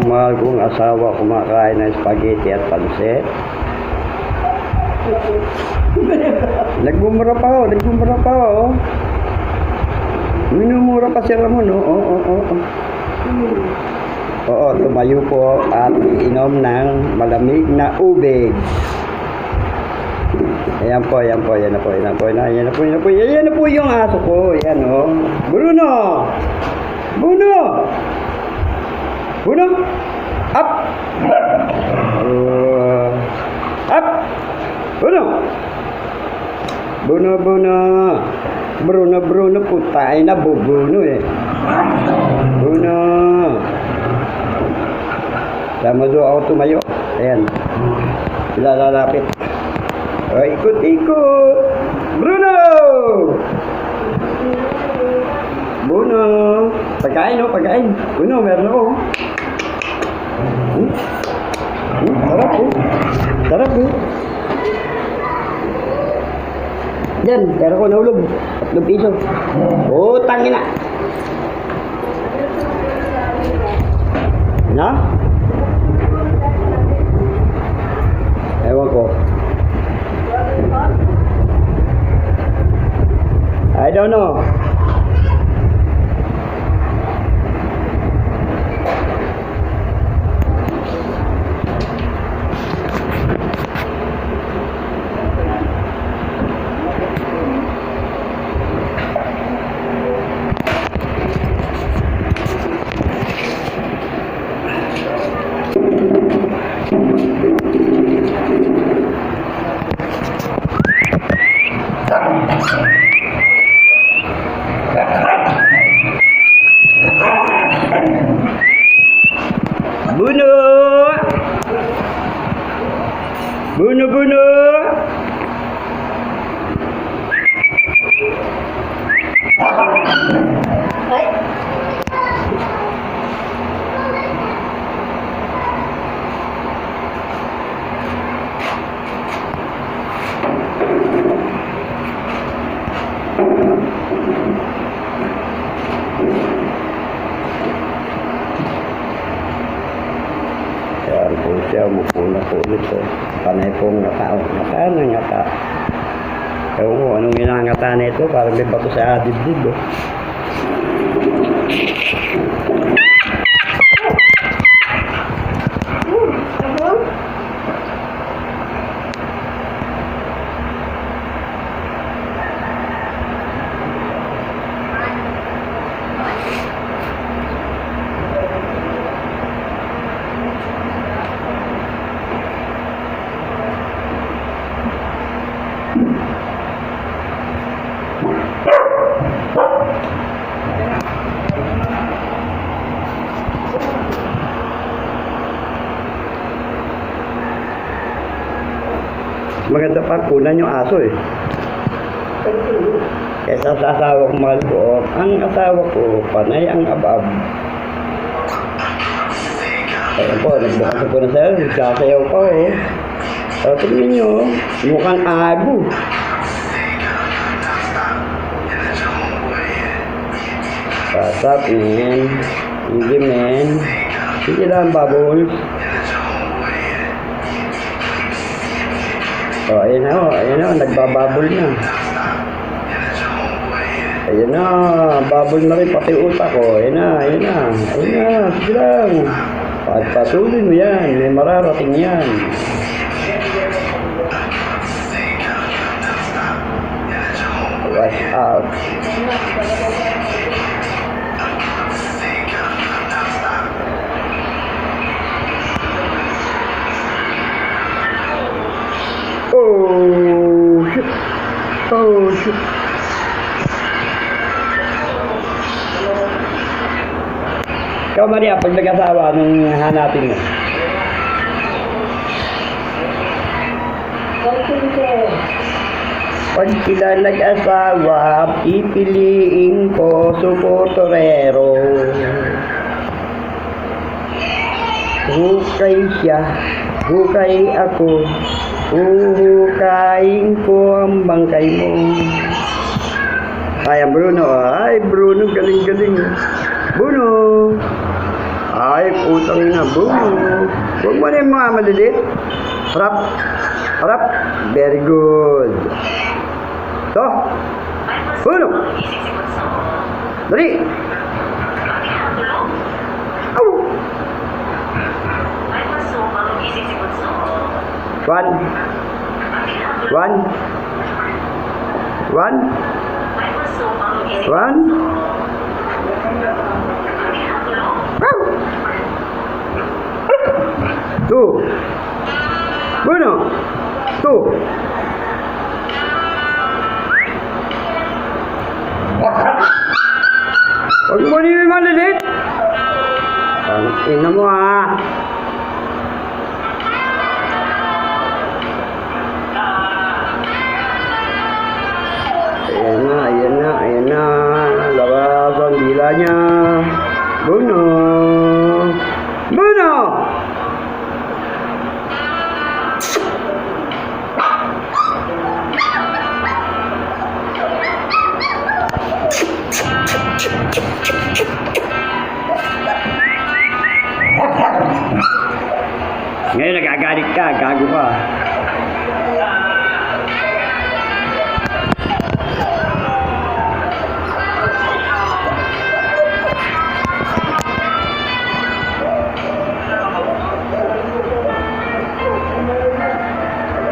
mahal kong asawa kumakain ng spaghetti at pansit. Nagmumura pa ho. Minumura pa si Ramon, oh. Oo, tumayo po at inom ng malamig na ubig. Ayan po. Yan na po yung aso ko. Ayan, oh. Bruno! Up! Up! Bruno, putay na Bruno eh. Bruno. Tama doon ako tumayo. Ayan. Sila lalapit. O, ikot. Bruno! Pagkain. Bruno, meron ako. Sarap eh. Yan, pero ko naulog. 3 piso. Oh, tangina. Na? Ewan ko. I don't know. Bruno. Yan po siya, mupula po nito. Panay pong ngata. Ewan ko, anong ginangata na ito? Parang may bato sa dibdib. Maganda pa kunan yung aso eh. Kesa sa asawa ko mahal ko, ang asawa ko panay ang abab. Ayan po, nagbukas ko na sa'yo, nagsasayaw pa oh. So, tingnan nyo, mukhang ago. What's up, man? Hindi, man. Sige lang, bubbles. Oh, ayan na, nagbababol na. Ayan na, babol na rin pati utak ko. Ayan na, sige lang. Patuloy mo yan, may mararating yan. Watch out. Oh shit. Ikaw Maria, pag nag-asawa, anong hanapin mo? Pag sila nag-asawa, pipiliin ko suportorero. Hukay siya, hukay ako. Uhukain ko ang bangkay mo. Ay, Bruno. Ay, Bruno, galing-galing. Bruno. Ay, putang ina. Boom. Huwag mo na yung mga malilit. Harap. Harap. Very good. So. Uno. Dali. Au. One. One. One. One. Two. Uno. Two. Huwag mo niyo yung malilit. Ang ina mo ha. Ayan na, ayan na, ayan na. Labas ang dila niya. Buno. Buno! Ngayon nagagalit ka, gago ka.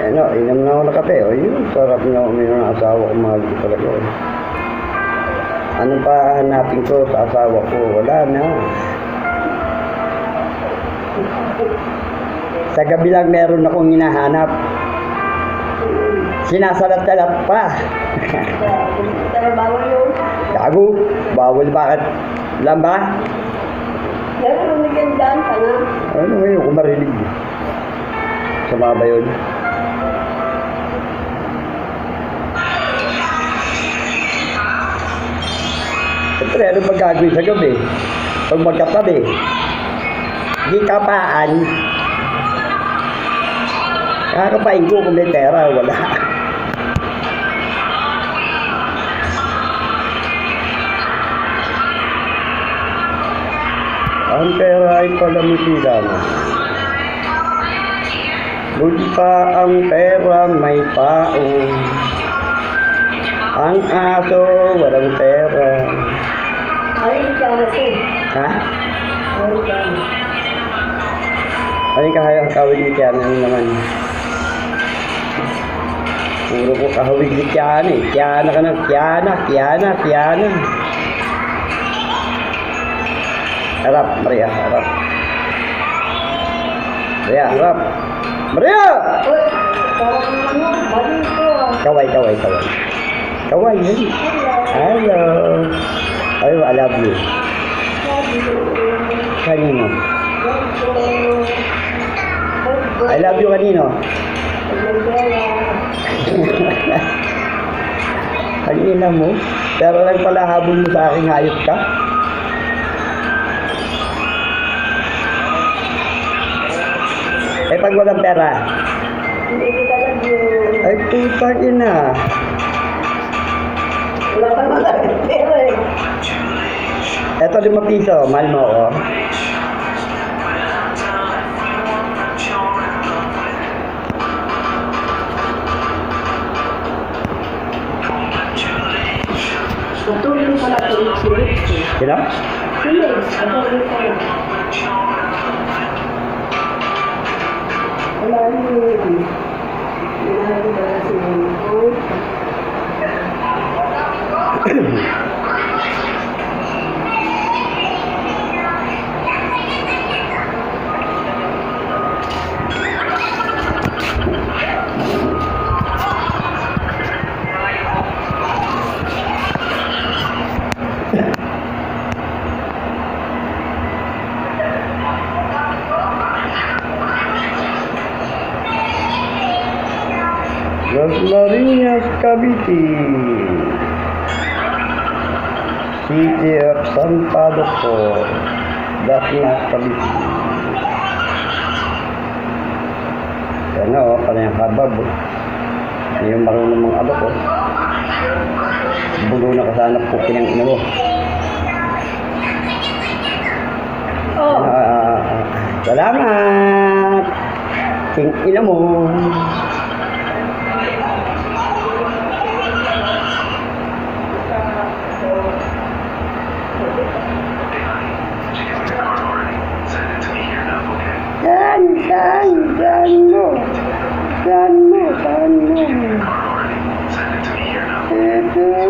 Ano, inom na ako na kape. O yun, sarap na uminom ng asawa ko, mahal ko talaga. Anong pa hanapin ko sa asawa ko? Wala na. Sa gabi lang meron akong hinahanap. Sinasalat-salat pa. Pero bawal yun. Gago, bawal bakit? Alam ba? Pero lumigyan dyan ka na. Ano ngayon, kung marinig. Sama ba yun? Siyempre, ano magagawin sa gabi? Pag magkatabi, di kapaan. Kakapain ko kung may pera, wala. Ang pera ay palamitilan. Buti pa ang pera may paong. Ang aso walang pera. Ay, ikaw na siya. Ha? Ay, ikaw na. Ano yung kahawig ni Kiana naman? Puro ko kahawig ni Kiana eh. Kiana ka na. Kiana, Kiana, Kiana. Harap, Maria, harap. Maria, harap. Maria! Uy, parang ano, balik ko ah. Kaway, kaway, kaway. Kaway, yun. Hello. Ay, I love you. Kanino? I love you kanino? Kanina mo? Pero lang pala habol mo sa aking hayop ka? Eh, pag walang pera? Hindi kita lang yun. Ay, putang ina. Wala ka mga pera eh. Eto, 5 piso. Mahal mo ako. Matulog pala ito yung silis eh. Sino? Silis, matulog pala. Wala yun. Wala yun ba na siya? Las Marinas, Cavite. City of San Pablo, Dasma, Cavite. Ano, kanyang habab. Hindi yung marunong mga abo ko. Bulo na kasanap po kinang ino mo. Salamat. King ina mo. Yan mo. Yan mo. Ito.